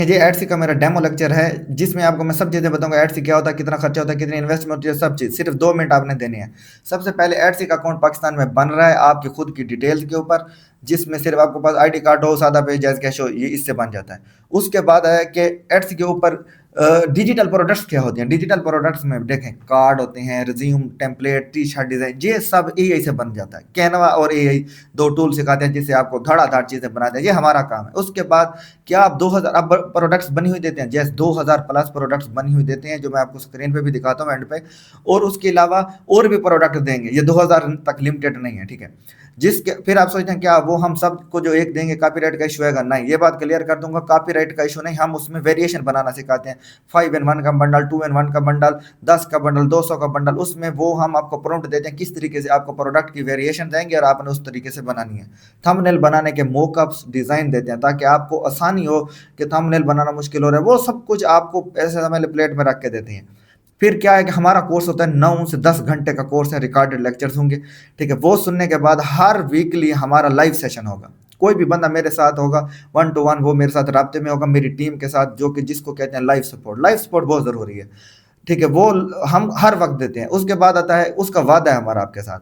ये एडसी का मेरा डेमो लेक्चर है जिसमें आपको मैं सब चीज़ें बताऊंगा। एडसी क्या होता है, कितना खर्चा होता है, कितनी इन्वेस्टमेंट होती है, सब चीज़ सिर्फ 2 मिनट आपने देने हैं। सबसे पहले एडसी का अकाउंट पाकिस्तान में बन रहा है आपकी खुद की डिटेल्स के ऊपर, जिसमें सिर्फ आपके पास आईडी कार्ड हो, सादा पे जैज कैश हो, ये इससे बन जाता है। उसके बाद है कि एडसी के ऊपर डिजिटल प्रोडक्ट्स क्या होते हैं। डिजिटल प्रोडक्ट्स में देखें कार्ड होते हैं, resume, template, T shirt design, ये सब एआई से बन जाता है। कैनवा और एआई दो टूल सिखाते हैं जिससे आपको धड़ाधड़ चीजें बनाते हैं, ये हमारा काम है। उसके बाद क्या आप 2000 अब प्रोडक्ट्स बनी हुई देते हैं, जैसे 2000 प्लस प्रोडक्ट्स बनी हुई देते हैं जो मैं आपको स्क्रीन पे भी दिखाता हूँ एंड पे। और उसके अलावा और भी प्रोडक्ट देंगे, ये 2000 तक लिमिटेड नहीं है, ठीक है। जिसके फिर आप सोचते हैं क्या वो हम सबको जो एक देंगे कॉपीराइट का इशू आएगा, नहीं, ये बात क्लियर कर दूंगा, कॉपीराइट का इशू नहीं। हम उसमें वेरिएशन बनाना सिखाते हैं, 5 in 1 का बंडल, 2 in 1 का बंडल, 10 का बंडल, 200 का बंडल, उसमें वो हम आपको प्रॉम्प्ट देते हैं किस तरीके से आपको प्रोडक्ट की वेरिएशन देंगे और आपने उस तरीके से बनानी है। थंबनेल बनाने के मोकअप्स डिजाइन देते हैं ताकि आपको आसानी हो कि थंबनेल बनाना मुश्किल हो रहा है, वो सब कुछ आपको ऐसे समय प्लेट में रख के देते हैं। फिर क्या है कि हमारा कोर्स होता है 9 से 10 घंटे का कोर्स है, रिकॉर्डेड लेक्चर्स होंगे, ठीक है। वो सुनने के बाद हर वीकली हमारा लाइव सेशन होगा। कोई भी बंदा मेरे साथ होगा 1 to 1, वो मेरे साथ राब्ते में होगा मेरी टीम के साथ, जो कि जिसको कहते हैं लाइव सपोर्ट। लाइव सपोर्ट बहुत ज़रूरी है, ठीक है, वो हम हर वक्त देते हैं। उसके बाद आता है, उसका वादा है हमारा आपके साथ।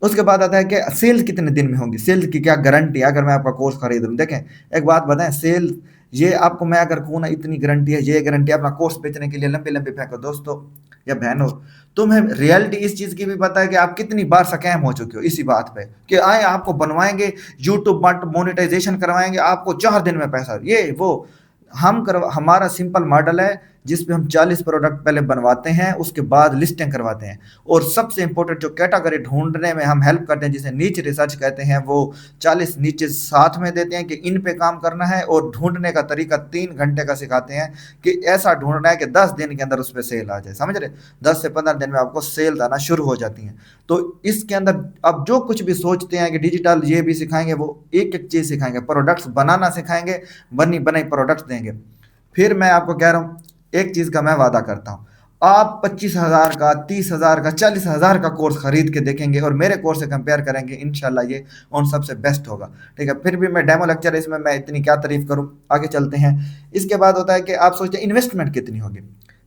उसके बाद आता है कि सेल्स कितने दिन में होगी, सेल्स की क्या गारंटी है अगर मैं आपका कोर्स खरीद लूँ। देखें एक बात बताएं, सेल ये आपको मैं अगर कहूँ ना इतनी गारंटी है, ये गारंटी अपना कोर्स बेचने के लिए लंबे लंबे फेंको दोस्तों या बहनों। तुम्हें रियलिटी इस चीज की भी पता है कि आप कितनी बार स्कैम हो चुके हो इसी बात पे कि आए आपको बनवाएंगे यूट्यूब बट मोनेटाइजेशन करवाएंगे आपको 4 दिन में पैसा, ये वो। हम करवा हमारा सिंपल मॉडल है जिसपे हम 40 प्रोडक्ट पहले बनवाते हैं, उसके बाद लिस्टिंग करवाते हैं। और सबसे इंपॉर्टेंट जो कैटेगरी ढूंढने में हम हेल्प करते हैं जिसे नीच रिसर्च कहते हैं, वो 40 नीचे साथ में देते हैं कि इन पे काम करना है। और ढूंढने का तरीका 3 घंटे का सिखाते हैं कि ऐसा ढूंढना है कि 10 दिन के अंदर उस पर सेल आ जाए, समझ रहे। 10 से 15 दिन में आपको सेल आना शुरू हो जाती है। तो इसके अंदर अब जो कुछ भी सोचते हैं कि डिजिटल ये भी सिखाएंगे, वो एक एक चीज सिखाएंगे, प्रोडक्ट्स बनाना सिखाएंगे, बनी बनाई प्रोडक्ट्स देंगे। फिर मैं आपको कह रहा हूँ एक चीज का मैं वादा करता हूँ, आप 25,000 का, 30,000 का, 40,000 का कोर्स खरीद के देखेंगे और मेरे कोर्स से कंपेयर करेंगे, इंशाल्लाह ये उन सबसे बेस्ट होगा, ठीक है। फिर भी मैं डेमो लेक्चर है, इसमें मैं इतनी क्या तारीफ करूं, आगे चलते हैं। इसके बाद होता है कि आप सोचते हैं इन्वेस्टमेंट कितनी होगी।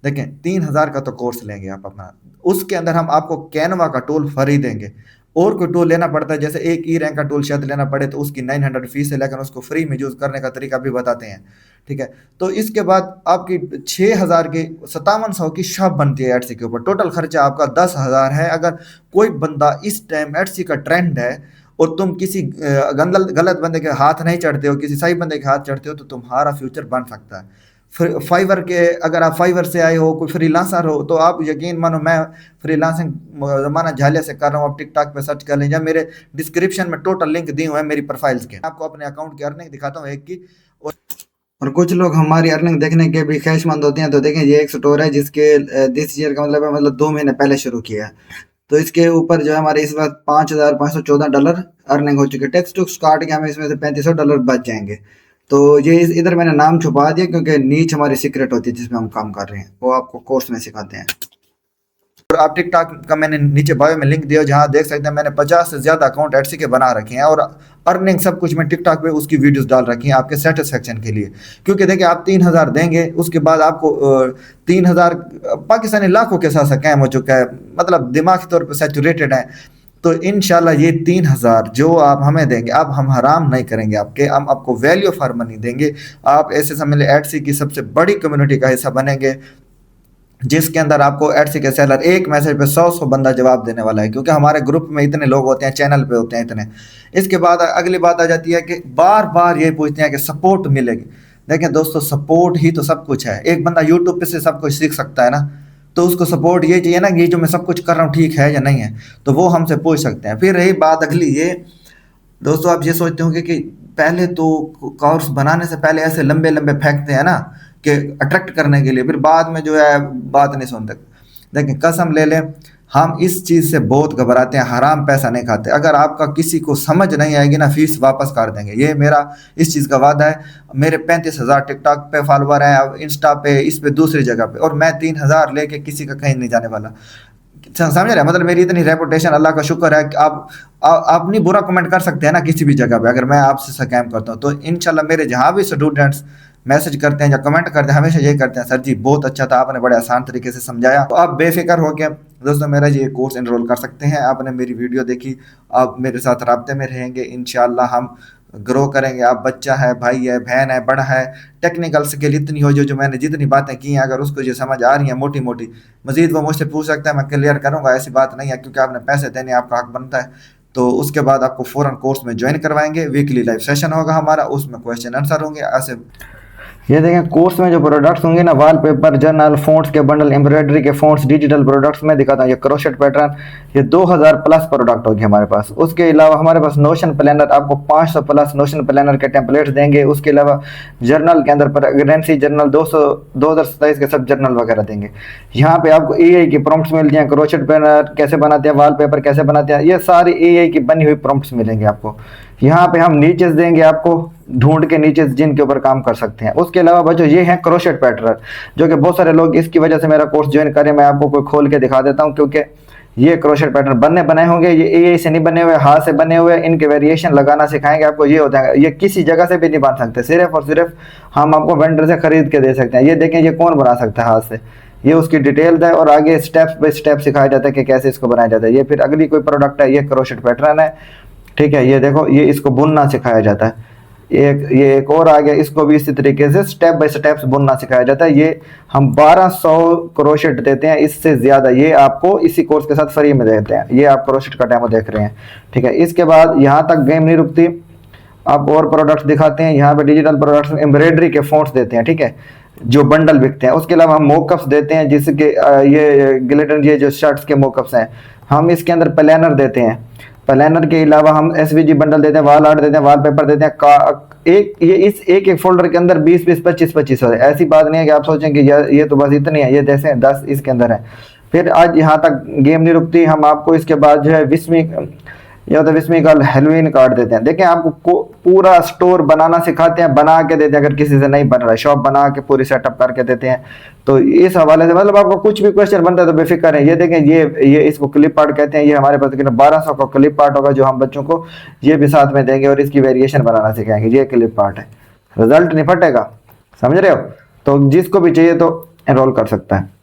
देखें 3,000 का तो कोर्स लेंगे आप अपना, उसके अंदर हम आपको कैनवा का टूल फ्री देंगे। और कोई टूल लेना पड़ता है, जैसे एक ई रैंक का टूल शायद लेना पड़े तो उसकी 900 फीस है, लेकिन उसको फ्री में यूज करने का तरीका भी बताते हैं, ठीक है। तो इसके बाद आपकी 6,000 की 5700 की शॉप बनती है एडसी के ऊपर। टोटल खर्चा आपका 10,000 है। अगर कोई बंदा इस टाइम एडसी का ट्रेंड है और तुम किसी गलत बंदे के हाथ नहीं चढ़ते हो, किसी सही बंदे के हाथ चढ़ते हो, तो तुम्हारा फ्यूचर बन सकता है। फाइवर के, अगर आप फाइवर से आए हो, कोई फ्रीलांसर हो, तो आप यकीन मानो मैं फ्रीलांसिंग जमाना झालिया से कर रहा हूँ। आप टिकटॉक पे सर्च कर लीजिए, मेरे डिस्क्रिप्शन में टोटल लिंक दिए हुए हैं मेरी प्रोफाइल्स के। आपको अपने अकाउंट की अर्निंग दिखाता हूँ एक की। और कुछ लोग हमारी अर्निंग देखने के भी ख्वाहिशमंद होते हैं, तो देखें ये एक स्टोर है जिसके दिस ईयर का मतलब है, मतलब 2 महीने पहले शुरू किया है। तो इसके ऊपर जो है हमारे इस वक्त $5,514 अर्निंग हो चुकी है। टैक्स टूक्स काट के हमें इसमें से $3500 बच जाएंगे। तो ये इधर मैंने नाम छुपा दिया क्योंकि नीच हमारी सीक्रेट होती है जिसमें हम काम कर रहे हैं, वो आपको कोर्स में सिखाते हैं। और आप टिकटॉक का मैंने नीचे बायो में लिंक दिया, जहाँ देख सकते हैं मैंने 50 से ज्यादा अकाउंट एडसी के बना रखे हैं और अर्निंग सब कुछ मैं टिकटॉक पे उसकी वीडियोस डाल रखी हैं आपके सेटिस्फेक्शन के लिए। क्योंकि देखिए आप 3,000 देंगे, उसके बाद आपको 3,000 पाकिस्तानी लाखों के साथ स्कैम हो चुका है, मतलब दिमागी तौर पर सैचुरेटेड है। तो इंशाल्लाह ये 3,000 जो आप हमें देंगे, अब हम हराम नहीं करेंगे आपके, हम आपको वैल्यू फॉर मनी देंगे। आप ऐसे समझ लें एडसी की सबसे बड़ी कम्युनिटी का हिस्सा बनेंगे, जिसके अंदर आपको एडसी के सेलर एक मैसेज पे 100 बंदा जवाब देने वाला है, क्योंकि हमारे ग्रुप में इतने लोग होते हैं, चैनल पे होते हैं इतने। इसके बाद अगली बात आ जाती है कि बार बार ये पूछते हैं कि सपोर्ट मिलेगी। देखें दोस्तों, सपोर्ट ही तो सब कुछ है। एक बंदा यूट्यूब पे से सब कुछ सीख सकता है ना, तो उसको सपोर्ट ये चाहिए ना कि ये जो मैं सब कुछ कर रहा हूँ ठीक है या नहीं है, तो वो हमसे पूछ सकते हैं। फिर रही बात अगली, ये दोस्तों आप ये सोचते होंगे कि पहले तो कोर्स बनाने से पहले ऐसे लंबे लंबे फेंकते हैं ना कि अट्रैक्ट करने के लिए, फिर बाद में जो है बात नहीं सुनते। देखिए कसम ले लें, हम इस चीज़ से बहुत घबराते हैं, हराम पैसा नहीं खाते। अगर आपका किसी को समझ नहीं आएगी ना, फीस वापस कर देंगे, ये मेरा इस चीज़ का वादा है। मेरे 35,000 टिकटॉक पे फॉलोवर हैं, अब इंस्टा पे, इस पे, दूसरी जगह पे, और मैं 3,000 लेके किसी का कहीं नहीं जाने वाला। समझ रहे हैं, मतलब मेरी इतनी रेपुटेशन, अल्लाह का शुक्र है कि आप नहीं बुरा कमेंट कर सकते हैं ना किसी भी जगह पे अगर मैं आपसे स्कैम करता हूँ। तो इंशाल्लाह मेरे जहाँ भी स्टूडेंट्स मैसेज करते हैं या कमेंट करते हैं, हमेशा यही करते हैं, सर जी बहुत अच्छा था, आपने बड़े आसान तरीके से समझाया। तो आप बेफिक्र हो के दोस्तों मेरा ये कोर्स इनरोल कर सकते हैं। आपने मेरी वीडियो देखी, आप मेरे साथ राब्ते में रहेंगे, इंशाल्लाह हम ग्रो करेंगे। आप बच्चा है, भाई है, बहन है, बड़ा है, टेक्निकल स्किल इतनी हो जो मैंने जितनी बातें की हैं, अगर उसको ये समझ आ रही है मोटी मोटी, मजीद वो मुझसे पूछ सकता है, मैं क्लियर करूंगा, ऐसी बात नहीं है, क्योंकि आपने पैसे देने, आपका हक बनता है। तो उसके बाद आपको फ़ौरन कोर्स में ज्वाइन करवाएंगे। वीकली लाइव सेशन होगा हमारा, उसमें क्वेश्चन आंसर होंगे ऐसे। ये देखें कोर्स में जो प्रोडक्ट्स होंगे ना, वॉलपेपर, जर्नल, फ़ॉन्ट्स के बंडल, एम्ब्रॉयडरी के फ़ॉन्ट्स, डिजिटल प्रोडक्ट्स में दिखाता हूँ। ये क्रोशेट पैटर्न, ये 2000 प्लस प्रोडक्ट होंगे हमारे पास। उसके अलावा हमारे पास नोशन प्लानर, आपको 500 प्लस नोशन प्लानर के टेम्पलेट्स देंगे। उसके अलावा जर्नल के अंदर प्रेगनेंसी जर्नल 2027 के सब जर्नल वगैरह देंगे। यहाँ पे आपको AI की प्रॉम्प्ट्स मिलती हैं, क्रोशेट पैटर्न कैसे बनाते हैं, वॉलपेपर कैसे बनाते हैं, ये सारी AI की बनी हुई प्रॉम्प्ट्स मिलेंगे आपको। यहाँ पे हम नीचेस देंगे आपको, ढूंढ के नीचेस जिनके ऊपर काम कर सकते हैं। उसके अलावा बच्चों ये है क्रोशेट पैटर्न, जो कि बहुत सारे लोग इसकी वजह से मेरा कोर्स ज्वाइन करें। मैं आपको कोई खोल के दिखा देता हूँ, क्योंकि ये क्रोशेट पैटर्न बनाए होंगे, ये AI से नहीं बने हुए, हाथ से बने हुए। इनके वेरिएशन लगाना सिखाएंगे आपको। ये होता है, ये किसी जगह से भी नहीं बन सकते, सिर्फ और सिर्फ हम आपको वेंडर से खरीद के दे सकते हैं। ये देखें, ये कौन बना सकता है हाथ से, ये उसकी डिटेल है, और आगे स्टेप बाय स्टेप सिखाया जाता है कि कैसे इसको बनाया जाता है। ये फिर अगली कोई प्रोडक्ट है, ये क्रोशेट पैटर्न है, ठीक है। ये देखो, ये इसको बुनना सिखाया जाता है। ये एक और आ गया, इसको भी इसी तरीके से स्टेप बाय स्टेप बुनना सिखाया जाता है। ये हम 1200 क्रोशेट देते हैं, इससे ज़्यादा ये आपको इसी कोर्स के साथ फ्री में देते हैं। ये आप क्रोशेट का डेमो देख रहे हैं, ठीक है। इसके बाद यहाँ तक गेम नहीं रुकती, आपको और प्रोडक्ट्स दिखाते हैं। यहाँ पे डिजिटल प्रोडक्ट्स में एम्ब्रॉयडरी के फॉन्ट्स देते हैं, ठीक है, जो बंडल बिकते हैं। उसके अलावा हम मोकअप्स देते हैं, जिसके ये ग्लिटर, ये जो शर्ट्स के मोकअप्स हैं, हम इसके अंदर प्लानर देते हैं। प्लानर के अलावा हम SVG बंडल देते हैं, वॉल आर्ट देते हैं, वॉलपेपर देते हैं। ये इस एक फोल्डर के अंदर 20-20, 25-25 है। ऐसी बात नहीं है कि आप सोचें कि ये तो बस इतनी है, ये जैसे 10 इसके अंदर है। फिर आज यहाँ तक गेम नहीं रुकती, हम आपको इसके बाद जो है या तो विस्मी का हेलोवीन कार्ड देते हैं। देखें, आपको पूरा स्टोर बनाना सिखाते हैं, बना के देते हैं। अगर किसी से नहीं बन रहा है, शॉप बना के पूरी सेटअप करके देते हैं। तो इस हवाले से मतलब आपको कुछ भी क्वेश्चन बनता है तो बेफिक्र है। ये देखें, ये इसको क्लिप आर्ट कहते हैं। ये हमारे पास 1200 का क्लिप आर्ट होगा, जो हम बच्चों को ये भी साथ में देंगे, और इसकी वेरिएशन बनाना सिखाएंगे। ये क्लिप आर्ट है, रिजल्ट नहीं फटेगा, समझ रहे हो। तो जिसको भी चाहिए तो एनरोल कर सकता है।